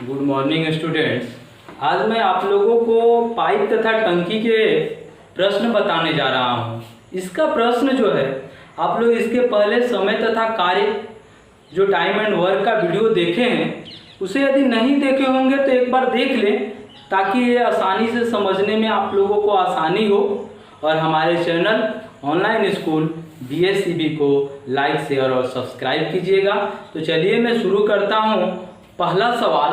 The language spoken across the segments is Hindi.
Good morning students. आज मैं आप लोगों को पाइप तथा टंकी के प्रश्न बताने जा रहा हूँ। इसका प्रश्न जो है आप लोग इसके पहले समय तथा कार्य जो टाइम एंड वर्क का वीडियो देखे हैं उसे यदि नहीं देखे होंगे तो एक बार देख लें ताकि ये आसानी से समझने में आप लोगों को आसानी हो। और हमारे चैनल ऑनलाइन स्कूल BSCB को लाइक शेयर और सब्सक्राइब कीजिएगा। तो चलिए मैं शुरू करता हूँ। पहला सवाल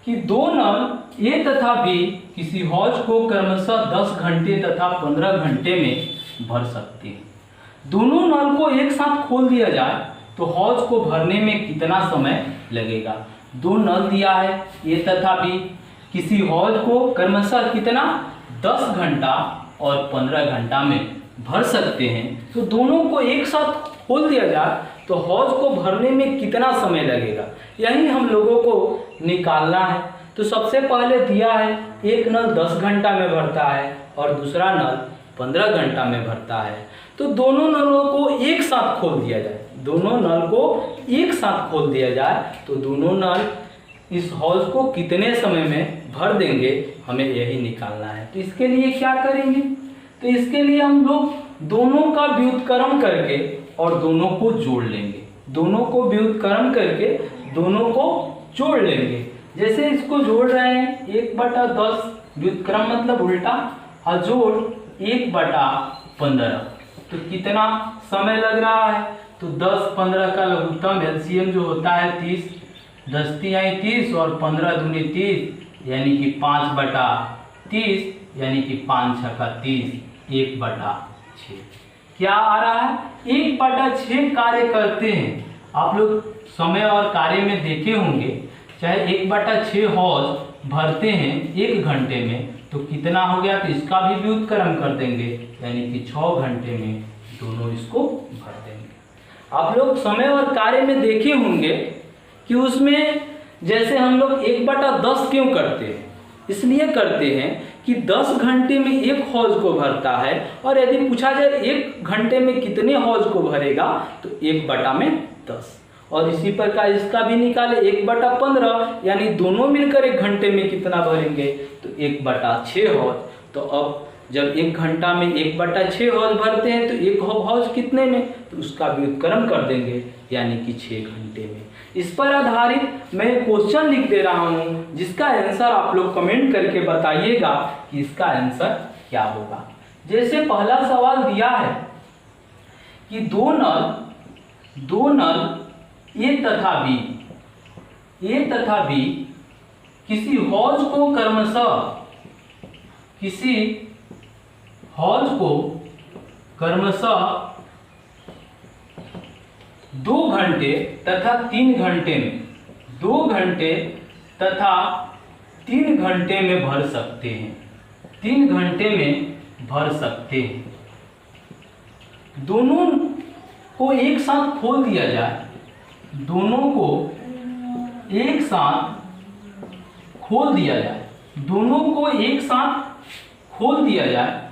कि दो नल A तथा B किसी हौज को क्रमशः 10 घंटे तथा 15 घंटे में भर सकते हैं। दोनों नल को एक साथ खोल दिया जाए तो हौज को भरने में कितना समय लगेगा। दो नल दिया है A तथा B, किसी हौज को क्रमशः कितना 10 घंटा और 15 घंटा में भर सकते हैं। तो दोनों को एक साथ खोल दिया जाए तो हौज को भरने में कितना समय लगेगा, यही हम लोगों को निकालना है। तो सबसे पहले दिया है एक नल 10 घंटा में भरता है और दूसरा नल 15 घंटा में भरता है। तो दोनों नलों को एक साथ खोल दिया जाए, दोनों नल को एक साथ खोल दिया जाए तो दोनों नल इस हौज को कितने समय में भर देंगे, हमें यही निकालना है। तो इसके लिए क्या करेंगे, तो इसके लिए हम लोग दोनों का व्युत्क्रम करके और दोनों को जोड़ लेंगे। दोनों को व्युत्क्रम करके दोनों को जोड़ लेंगे। जैसे इसको जोड़ रहे हैं 1/10, व्युत्क्रम मतलब उल्टा, और जोड़ 1/15। तो कितना समय लग रहा है, तो 10-15 का लघुत्तम LCM जो होता है 30, 10 तिहाई 30 और 15 दूनी 30 यानी कि 5/30 यानी कि 5 छक्का 30, 1/6 क्या आ रहा है, 1/6 कार्य करते हैं। आप लोग समय और कार्य में देखे होंगे, चाहे 1/6 हौज भरते हैं 1 घंटे में तो कितना हो गया, तो इसका भी व्युत्क्रम कर देंगे यानी कि 6 घंटे में दोनों इसको भर देंगे। आप लोग समय और कार्य में देखे होंगे कि उसमें जैसे हम लोग 1/10 क्यों करते हैं, इसलिए करते हैं कि 10 घंटे में एक हौज को भरता है और यदि पूछा जाए 1 घंटे में कितने हौज को भरेगा तो 1/10। और इसी प्रकार इसका भी निकाले 1/15 यानी दोनों मिलकर 1 घंटे में कितना भरेंगे, तो 1/6 हौज। तो अब जब 1 घंटा में 1/6 हौज भरते हैं तो एक हौज कितने में, तो उसका व्युत्क्रम कर देंगे यानी कि 6 घंटे में। इस पर आधारित मैं क्वेश्चन लिख दे रहा हूं जिसका आंसर आप लोग कमेंट करके बताइएगा कि इसका आंसर क्या होगा। जैसे पहला सवाल दिया है कि दो नल A तथा B किसी हौज को क्रमशः 2 घंटे तथा 3 घंटे में 2 घंटे तथा 3 घंटे में भर सकते हैं। 3 घंटे में भर सकते हैं। दोनों को एक साथ खोल दिया जाए, दोनों को एक साथ खोल दिया जाए, दोनों को एक साथ खोल दिया जाए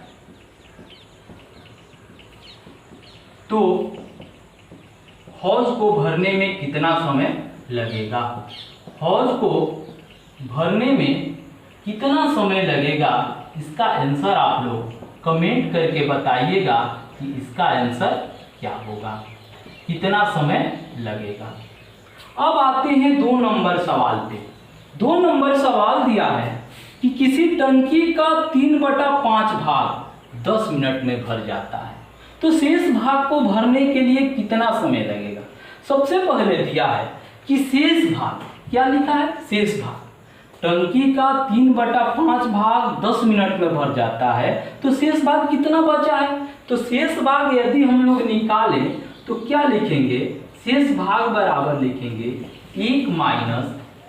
तो हौज को भरने में कितना समय लगेगा। हौज को भरने में कितना समय लगेगा, इसका आंसर आप लोग कमेंट करके बताइएगा कि इसका आंसर क्या होगा, कितना समय लगेगा। अब आते हैं 2 नंबर सवाल पे। 2 नंबर सवाल दिया है कि किसी टंकी का 3/5 भाग 10 मिनट में भर जाता है तो शेष भाग को भरने के लिए कितना समय लगेगा। सबसे पहले दिया है कि शेष भाग, क्या लिखा है, शेष भाग। टंकी का 3/5 भाग 10 मिनट में भर जाता है तो शेष भाग कितना बचा है, तो शेष भाग यदि हम लोग निकालें तो क्या लिखेंगे, शेष भाग बराबर लिखेंगे 1 -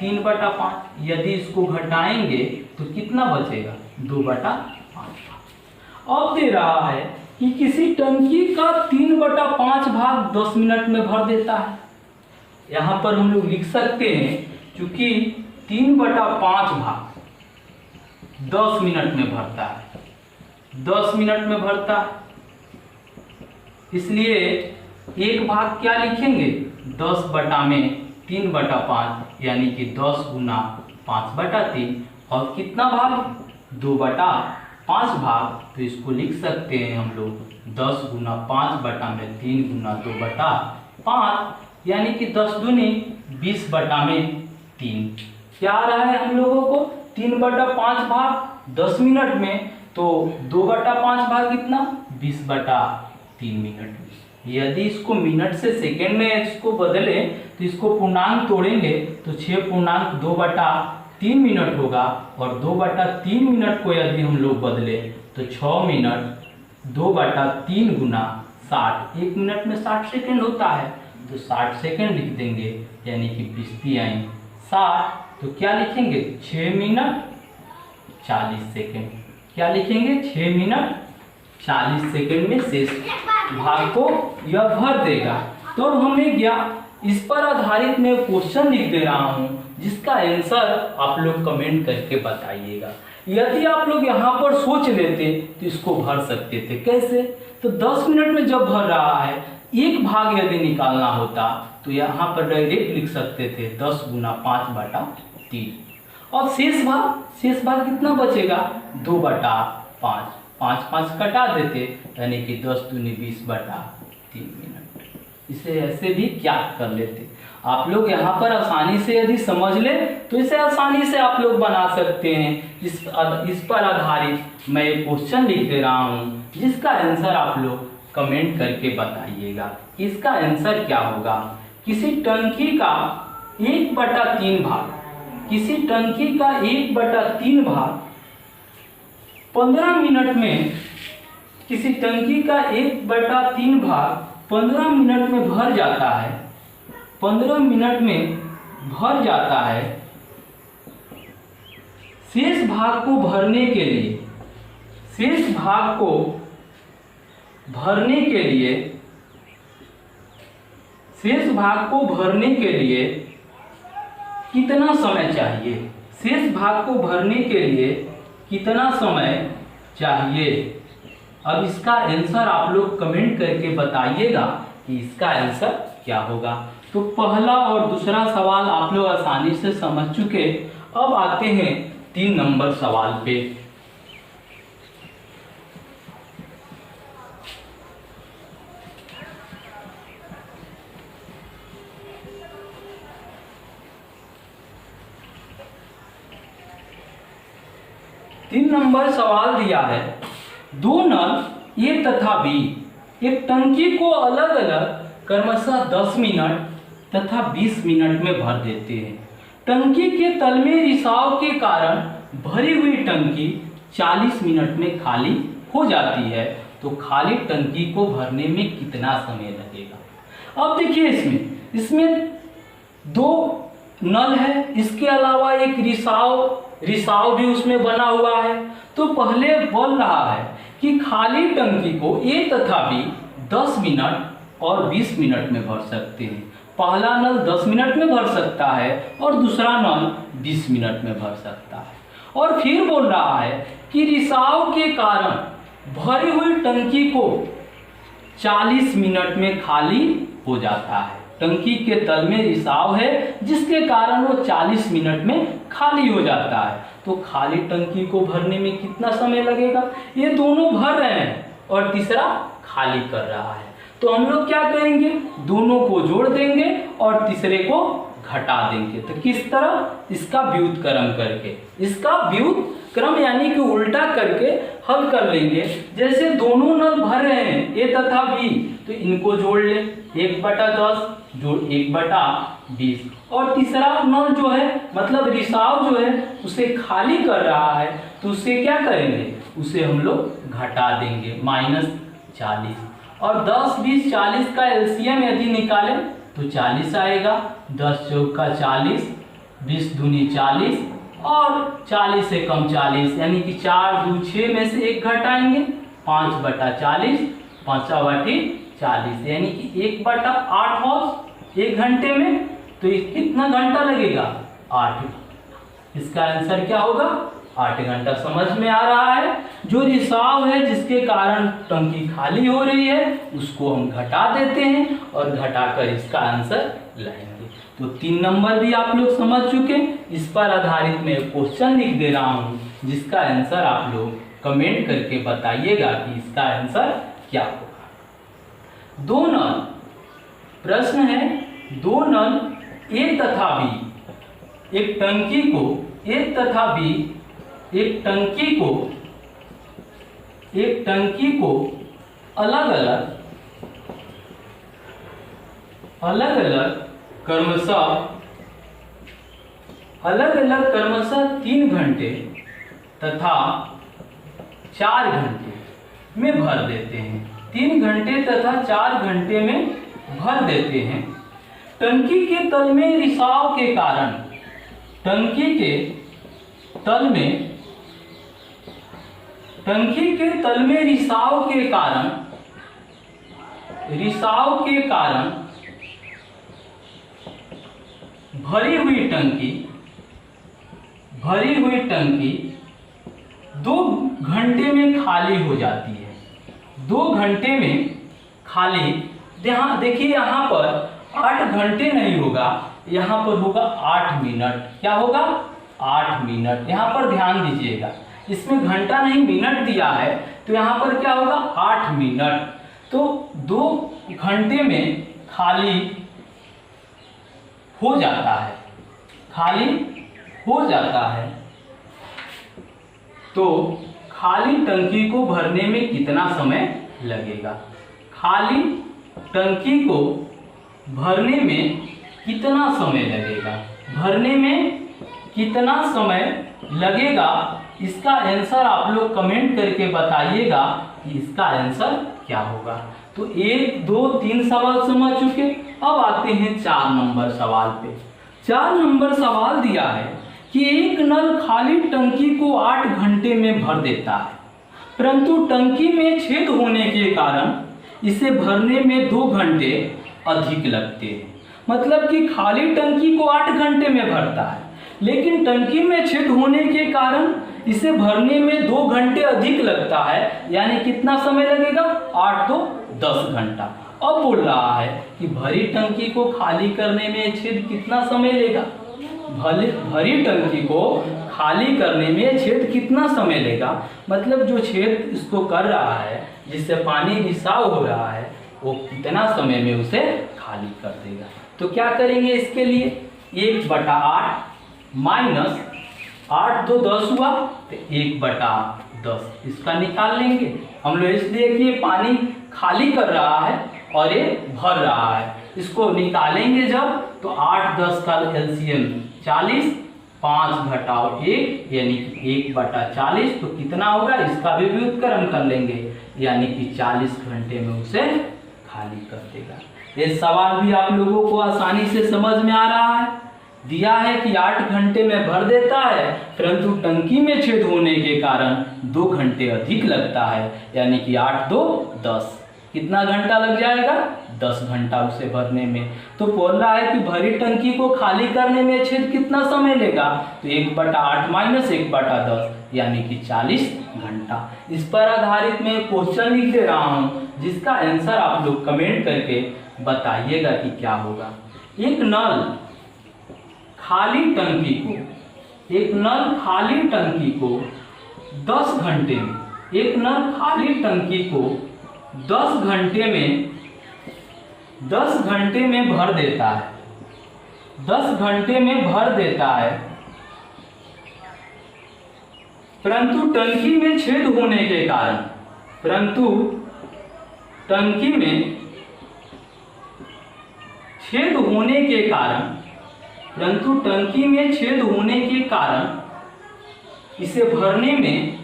3/5। यदि इसको घटाएंगे तो कितना बचेगा, 2/5। अब दे रहा है कि किसी टंकी का 3/5 भाग 10 मिनट में भर देता है। यहाँ पर हम लोग लिख सकते हैं क्योंकि 3/5 भाग 10 मिनट में भरता है, 10 मिनट में भरता है, इसलिए एक भाग क्या लिखेंगे, 10 बटा में 3/5 यानी कि 10 × 5/3 और कितना भाग 2/5 भाग, तो इसको लिख सकते हैं हम लोग 10 गुना 5/3 गुना 2/5 यानी कि 10 दूनी 20/3। क्या आ रहा है हम लोगों को 3/5 भाग 10 मिनट में, तो 2/5 भाग कितना 20/3 मिनट। यदि इसको मिनट से सेकेंड में इसको बदले तो इसको पूर्णांक तोड़ेंगे तो 6.2/3 मिनट होगा, और 2/3 मिनट को यदि हम लोग बदले तो 6 मिनट 2/3 गुना 60। 1 मिनट में 60 सेकेंड होता है, तो 60 सेकेंड लिख देंगे, यानी कि 20 आई 60, तो क्या लिखेंगे 6 मिनट 40 सेकेंड। क्या लिखेंगे 6 मिनट 40 सेकेंड में शेष भाग को यह भर देगा। तो अब हमें क्या, इस पर आधारित मैं क्वेश्चन लिख दे रहा हूं जिसका आंसर आप लोग कमेंट करके बताइएगा। यदि आप लोग यहाँ पर सोच लेते तो इसको भर सकते थे। कैसे, तो 10 मिनट में जब भर रहा है, एक भाग यदि निकालना होता तो यहाँ पर डायरेक्ट लिख सकते थे 10 गुना 5/3, और शेष भाग कितना बचेगा 2/5, 5 कटा देते, यानी कि 10 दूनी 20/3 मिनट। इसे ऐसे भी ज्ञात कर लेते। आप लोग यहाँ पर आसानी से यदि समझ ले तो इसे आसानी से आप लोग बना सकते हैं। इस पर आधारित मैं एक क्वेश्चन लिख दे रहा हूँ जिसका आंसर आप लोग कमेंट करके बताइएगा। इसका आंसर क्या होगा, किसी टंकी का 1/3 भाग, किसी टंकी का 1/3 भाग 15 मिनट में, किसी टंकी का 1/3 भाग 15 मिनट में भर जाता है, 15 मिनट में भर जाता है। शेष भाग को भरने के लिए, शेष भाग को भरने के लिए, शेष भाग को भरने के लिए कितना समय चाहिए, शेष भाग को भरने के लिए कितना समय चाहिए। अब इसका आंसर आप लोग कमेंट करके बताइएगा कि इसका आंसर क्या होगा। तो पहला और दूसरा सवाल आप लोग आसानी से समझ चुके। अब आते हैं 3 नंबर सवाल पे। तीन नंबर सवाल दिया है, 2 नल ए तथा बी एक टंकी को अलग अलग क्रमशः 10 मिनट तथा 20 मिनट में भर देते हैं। टंकी के तल में रिसाव के कारण भरी हुई टंकी 40 मिनट में खाली हो जाती है, तो खाली टंकी को भरने में कितना समय लगेगा। अब देखिए इसमें 2 नल है, इसके अलावा एक रिसाव भी उसमें बना हुआ है। तो पहले बोल रहा है कि खाली टंकी को ए तथा बी 10 मिनट और 20 मिनट में भर सकते हैं। पहला नल 10 मिनट में भर सकता है और दूसरा नल 20 मिनट में भर सकता है। और फिर बोल रहा है कि रिसाव के कारण भरी हुई टंकी को 40 मिनट में खाली हो जाता है। टंकी के तल में रिसाव है जिसके कारण वो 40 मिनट में खाली हो जाता है। तो खाली टंकी को भरने में कितना समय लगेगा। ये दोनों भर रहे हैं और तीसरा खाली कर रहा है, तो हम लोग क्या करेंगे, दोनों को जोड़ देंगे और तीसरे को घटा देंगे। तो किस तरह, इसका व्युत्क्रम करके, इसका व्युत्क्रम यानी कि उल्टा करके हल कर लेंगे। जैसे दोनों नल भर रहे हैं ए तथा बी, तो इनको जोड़ ले, 1/10 जोड़ 1/20, और तीसरा नल जो है मतलब रिसाव जो है उसे खाली कर रहा है, तो उसे क्या करेंगे, उसे हम लोग घटा देंगे -40। और 10, 20, 40 का एलसीएम यदि निकालें तो 40 आएगा। 10 चौका 40, 20 दूनी 40 और 40 से कम 40, यानी कि 4 2 6 में से 1 घटाएंगे, 5/40, 5/40, यानी कि 1/8 हॉर्स 1 घंटे में। तो कितना घंटा लगेगा, 8। इसका आंसर क्या होगा, 8 घंटा। समझ में आ रहा है। जो रिसाव है जिसके कारण टंकी खाली हो रही है उसको हम घटा देते हैं और घटाकर इसका आंसर लाएंगे। तो 3 नंबर भी आप लोग समझ चुके। इस पर आधारित मैं क्वेश्चन लिख दे रहा हूँ, जिसका आंसर आप लोग कमेंट करके बताइएगा कि इसका आंसर क्या होगा। 2 नल, प्रश्न है 2 नल ए तथा बी, एक टंकी को ए तथा बी, एक टंकी को अलग अलग क्रमशः 3 घंटे तथा 4 घंटे में भर देते हैं। 3 घंटे तथा 4 घंटे में भर देते हैं। टंकी के तल में रिसाव के कारण, टंकी के तल में रिसाव के कारण भरी हुई टंकी 2 घंटे में खाली हो जाती है। 2 घंटे में खाली, यहाँ देखिए, यहाँ पर 8 घंटे नहीं होगा, यहाँ पर होगा 8 मिनट। क्या होगा? 8 मिनट। यहाँ पर ध्यान दीजिएगा, इसमें घंटा नहीं मिनट दिया है, तो यहाँ पर क्या होगा? 8 मिनट। तो 2 घंटे में खाली हो जाता है, तो खाली टंकी को भरने में कितना समय लगेगा? खाली टंकी को भरने में कितना समय लगेगा? भरने में कितना समय लगेगा? इसका आंसर आप लोग कमेंट करके बताइएगा कि इसका आंसर क्या होगा। तो 1, 2, 3 सवाल समझ चुके। अब आते हैं 4 नंबर सवाल पे। 4 नंबर सवाल दिया है कि एक नल खाली टंकी को 8 घंटे में भर देता है, परंतु टंकी में छेद होने के कारण इसे भरने में 2 घंटे अधिक लगते हैं। मतलब कि खाली टंकी को 8 घंटे में भरता है, लेकिन टंकी में छेद होने के कारण इसे भरने में 2 घंटे अधिक लगता है। यानी कितना समय लगेगा? 8 तो 10 घंटा। अब बोल रहा है कि भरी टंकी को खाली करने में छेद कितना समय लेगा? भरी टंकी को खाली करने में छेद कितना समय लेगा? मतलब जो छेद इसको कर रहा है, जिससे पानी रिसाव हो रहा है, वो कितना समय में उसे खाली कर देगा। तो क्या करेंगे इसके लिए? 1/8 माइनस 8 2 10 हुआ, तो 1/10 इसका निकाल लेंगे हम लोग, इसलिए कि ये पानी खाली कर रहा है और ये भर रहा है। इसको निकालेंगे जब, तो 8 10 का एलसीएम 40, 5 घटाओ 1 यानी कि 1/40, तो कितना होगा? इसका भी व्युत्क्रम कर लेंगे, यानी कि 40 घंटे में उसे खाली कर देगा। ये सवाल भी आप लोगों को आसानी से समझ में आ रहा है। दिया है कि 8 घंटे में भर देता है, परंतु टंकी में छेद होने के कारण 2 घंटे अधिक लगता है, यानी कि 8 2 10। कितना घंटा लग जाएगा? 10 घंटा उसे भरने में। तो बोल रहा है कि भरी टंकी को खाली करने में छेद कितना समय लेगा? तो 1/8 माइनस 1/10 यानी कि 40 घंटा। इस पर आधारित मैं क्वेश्चन लिख दे रहा हूँ, जिसका आंसर आप लोग कमेंट करके बताइएगा कि क्या होगा। एक नल खाली टंकी को 10 घंटे में, एक नल खाली टंकी को 10 घंटे में भर देता है, 10 घंटे में भर देता है, परंतु टंकी में छेद होने के कारण, परंतु टंकी में छेद होने के कारण इसे भरने में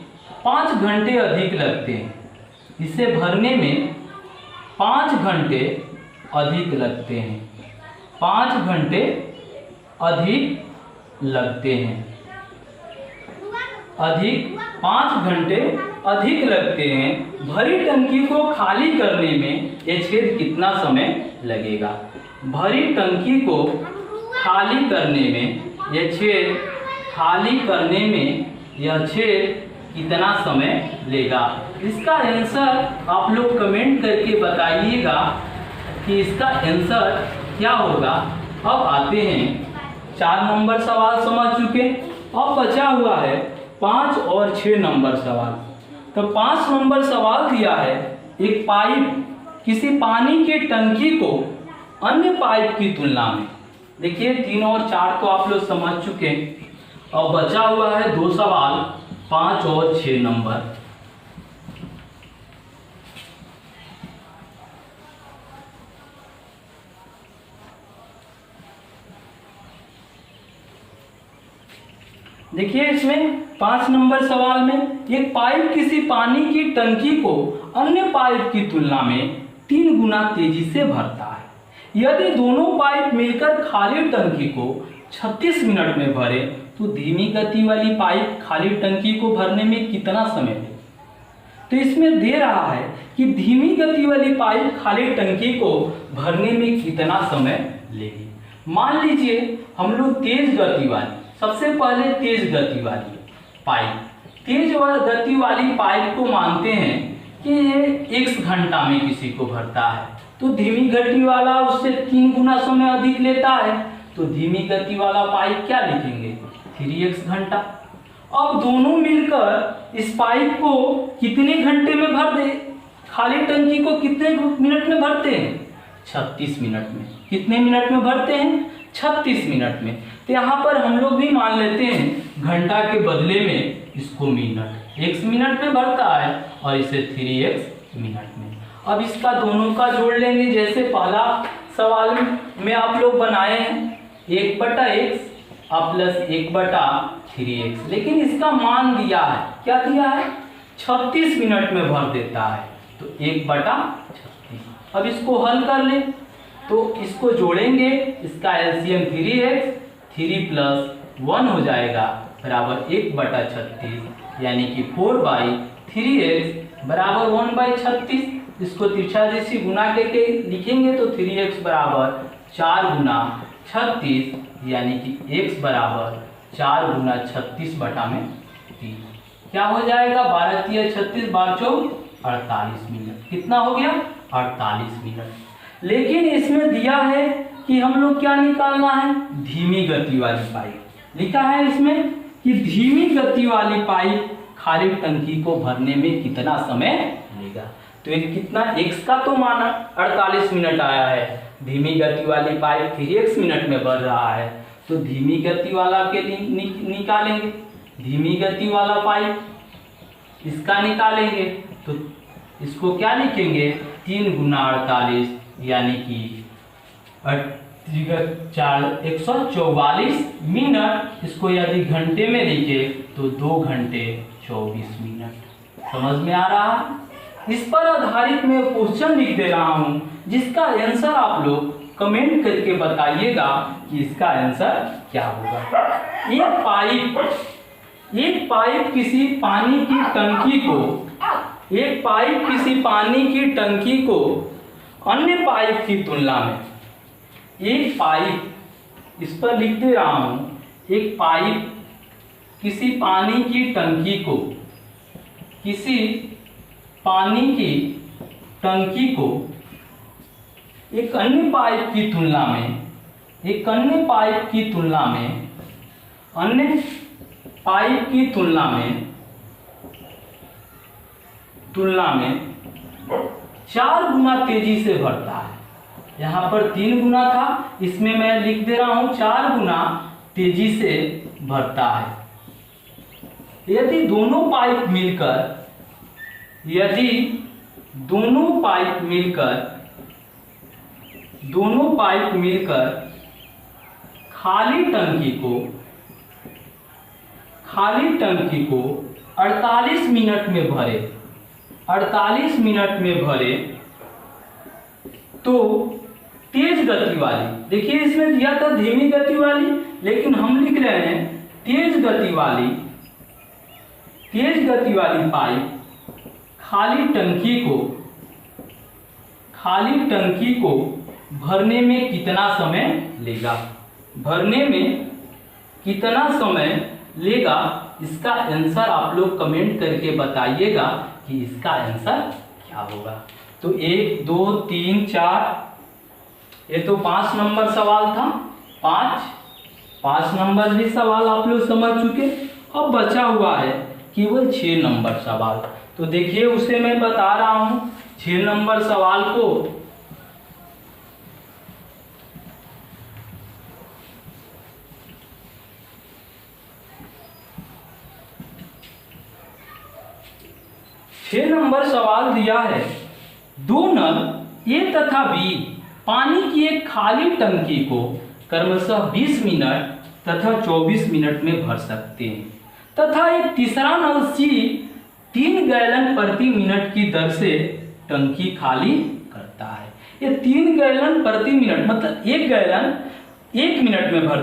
5 घंटे अधिक लगते हैं। इसे भरने में 5 घंटे अधिक लगते हैं, 5 घंटे अधिक लगते हैं, 5 घंटे अधिक लगते हैं। भरी टंकी को खाली करने में यह छेद कितना समय लगेगा? भरी टंकी को खाली करने में यह छेद कितना समय लेगा? इसका आंसर आप लोग कमेंट करके बताइएगा कि इसका आंसर क्या होगा। अब आते हैं 4 नंबर सवाल समझ चुके। अब बचा हुआ है 5 और 6 नंबर सवाल। तो 5 नंबर सवाल दिया है, एक पाइप किसी पानी की टंकी को अन्य पाइप की तुलना में। देखिए 3 और 4 तो आप लोग समझ चुके। अब बचा हुआ है 2 सवाल 5 और 6 नंबर। देखिए इसमें 5 नंबर सवाल में एक पाइप किसी पानी की टंकी को अन्य पाइप की तुलना में 3 गुना तेजी से भरता है। यदि दोनों पाइप मिलकर खाली टंकी को 36 मिनट में भरे तो धीमी गति वाली पाइप खाली टंकी को भरने में कितना समय लेगी। तो इसमें दे रहा है कि धीमी गति वाली पाइप खाली टंकी को भरने में कितना समय लेगी। मान लीजिए हम लोग तेज गति वाली, सबसे पहले तेज गति वाली पाइप, तेज गति वाली पाइप को मानते हैं कि ये x घंटा में किसी को भरता है, तो धीमी गति वाला उससे 3 गुना समय अधिक लेता है, तो धीमी गति वाला पाइप क्या लिखेंगे 3x घंटा। अब दोनों मिलकर इस पाइप को कितने घंटे में भर दे, खाली टंकी को कितने मिनट में भरते हैं 36 मिनट में। कितने मिनट में भरते हैं 36 मिनट में। तो यहाँ पर हम लोग भी मान लेते हैं घंटा के बदले में इसको मिनट, x मिनट में भरता है और इसे 3x मिनट में। अब इसका दोनों का जोड़ लेंगे, जैसे पहला सवाल में आप लोग बनाए हैं 1/x प्लस 1/3x, लेकिन इसका मान दिया है, क्या दिया है 36 मिनट में भर देता है, तो 1/36। अब इसको हल कर ले तो इसको जोड़ेंगे, इसका एलसीएम 3x, 3 + 1 हो जाएगा बराबर 1/36, यानी कि 4/3x बराबर 1/36। इसको तिरछादिशी गुना करके लिखेंगे तो 3x बराबर 4 गुना 36, यानी कि x बराबर 4 गुना 36 बटा में 3। क्या हो जाएगा 12 × 36 12 × 48 मिनट। कितना हो गया 48 मिनट। लेकिन इसमें दिया है कि हम लोग क्या निकालना है, धीमी गति वाली पाइप। लिखा है इसमें कि धीमी गति वाली पाइप खाली टंकी को भरने में कितना समय लेगा। तो ये कितना, x का तो माना 48 मिनट आया है, धीमी गति वाली पाइप 3x मिनट में भर रहा है, तो धीमी गति वाला के निकालेंगे। धीमी गति वाला पाइप इसका निकालेंगे तो इसको क्या लिखेंगे 3 × 48, यानी कि 144 मिनट। इसको यदि घंटे में लिखे तो 2 घंटे 24 मिनट। समझ में आ रहा है। इस पर आधारित मैं क्वेश्चन लिख दे रहा हूं, जिसका आंसर आप लोग कमेंट करके बताइएगा कि इसका आंसर क्या होगा। एक पाइप किसी पानी की टंकी को, एक पाइप किसी पानी की टंकी को अन्य पाइप की तुलना में, एक पाइप, इस पर लिख दे रहा हूं, एक पाइप किसी पानी की टंकी को, किसी पानी की टंकी को एक अन्य पाइप की तुलना में, एक अन्य पाइप की तुलना में, अन्य पाइप की तुलना में 4 गुना तेजी से भरता है। यहाँ पर 3 गुना था, इसमें मैं लिख दे रहा हूं 4 गुना तेजी से भरता है। यदि दोनों पाइप मिलकर, यदि दोनों पाइप मिलकर खाली टंकी को 48 मिनट में भरे, 48 मिनट में भरे, तो तेज गति वाली, देखिए इसमें दिया था धीमी गति वाली, लेकिन हम लिख रहे हैं तेज गति वाली पाइप खाली टंकी को भरने में कितना समय लेगा, भरने में कितना समय लेगा। इसका आंसर आप लोग कमेंट करके बताइएगा कि इसका आंसर क्या होगा। तो 1 2 3 4, ये तो 5 नंबर सवाल था। 5 नंबर भी सवाल आप लोग समझ चुके। अब बचा हुआ है केवल 6 नंबर सवाल। तो देखिए उसे मैं बता रहा हूँ 6 नंबर सवाल को। छह नंबर सवाल दिया है, दो नल ए तथा बी पानी की एक खाली टंकी को क्रमशः 20 मिनट तथा 24 मिनट में भर सकते हैं तथा एक तीसरा नल सी 3 गैलन प्रति मिनट की दर से टंकी खाली करता है। ये 3 गैलन प्रति मिनट मतलब 1 गैलन 1 मिनट में भर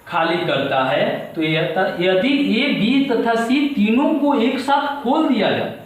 खाली करता है। तो यदि ए बी तथा सी तीनों को एक साथ खोल दिया जाए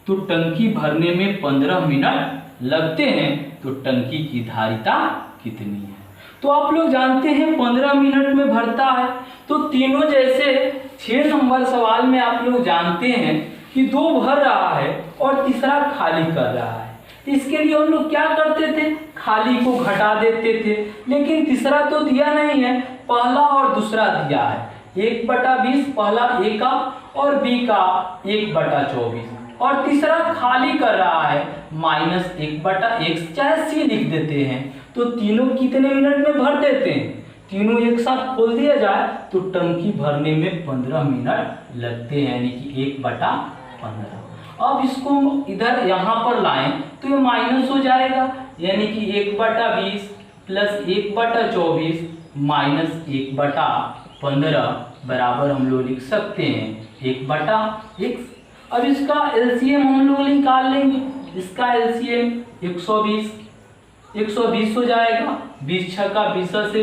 तो टंकी भरने में 15 मिनट लगते हैं। तो टंकी की धारिता कितनी है? तो आप लोग जानते हैं 15 मिनट में भरता है। तो तीनों जैसे 6 नंबर सवाल में आप लोग जानते हैं कि 2 भर रहा है और तीसरा खाली कर रहा है। इसके लिए हम लोग क्या करते थे, खाली को घटा देते थे। लेकिन तीसरा तो दिया नहीं है, पहला और दूसरा दिया है। 1/20 पहला ए का और बी का 1/24 और तीसरा खाली कर रहा है -1/x चाहे सी लिख देते हैं। तो तीनों कितने मिनट में भर देते हैं? तीनों एक साथ खोल दिया जाए तो टंकी भरने में 15 मिनट लगते हैं, यानी कि 1/15। अब इसको इधर यहाँ पर लाएं तो ये माइनस हो जाएगा, यानी कि 1/20 प्लस 1/24 माइनस 1/15 बराबर हम लोग लिख सकते हैं 1/x। अब इसका एलसीएम हम लोग निकाल लेंगे। इसका एलसीएम 120 हो जाएगा। 20 छक्का 20 से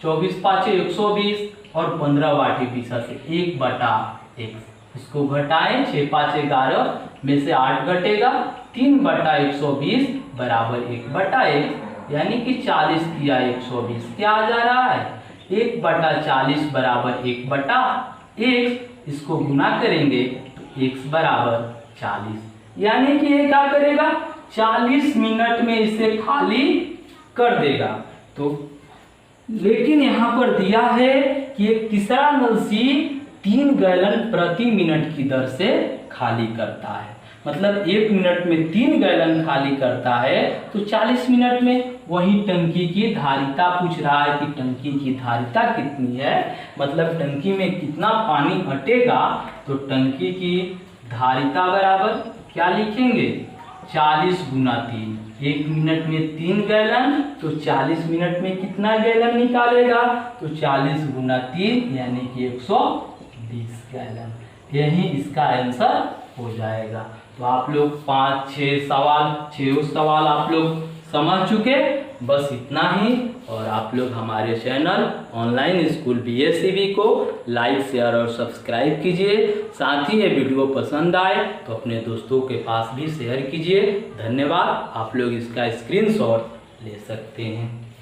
24 पाँचे 120 और 15 वाटी 20 से 1/x। इसको घटाएं 6 5 11 में से 8 घटेगा 3/120 बराबर 1/x, यानी कि 40 किया 120 क्या आ जा रहा है 1/40 बराबर 1/x। इसको गुना करेंगे x बराबर 40, यानी कि ये क्या करेगा 40 मिनट में इसे खाली कर देगा। तो लेकिन यहाँ पर दिया है कि एक तीसरा नल सी 3 गैलन प्रति मिनट की दर से खाली करता है, मतलब 1 मिनट में 3 गैलन खाली करता है। तो 40 मिनट में वही टंकी की धारिता पूछ रहा है कि टंकी की धारिता कितनी है, मतलब टंकी में कितना पानी हटेगा। तो टंकी की धारिता बराबर क्या लिखेंगे 40 गुना 3। 1 मिनट में 3 गैलन, तो 40 मिनट में कितना गैलन निकालेगा तो 40 गुना 3 यानी कि 120 गैलन। यही इसका आंसर हो जाएगा। तो आप लोग 5-6 सवाल आप लोग समझ चुके, बस इतना ही। और आप लोग हमारे चैनल ऑनलाइन स्कूल BSCB को लाइक शेयर और सब्सक्राइब कीजिए। साथ ही ये वीडियो पसंद आए तो अपने दोस्तों के पास भी शेयर कीजिए। धन्यवाद। आप लोग इसका स्क्रीनशॉट ले सकते हैं।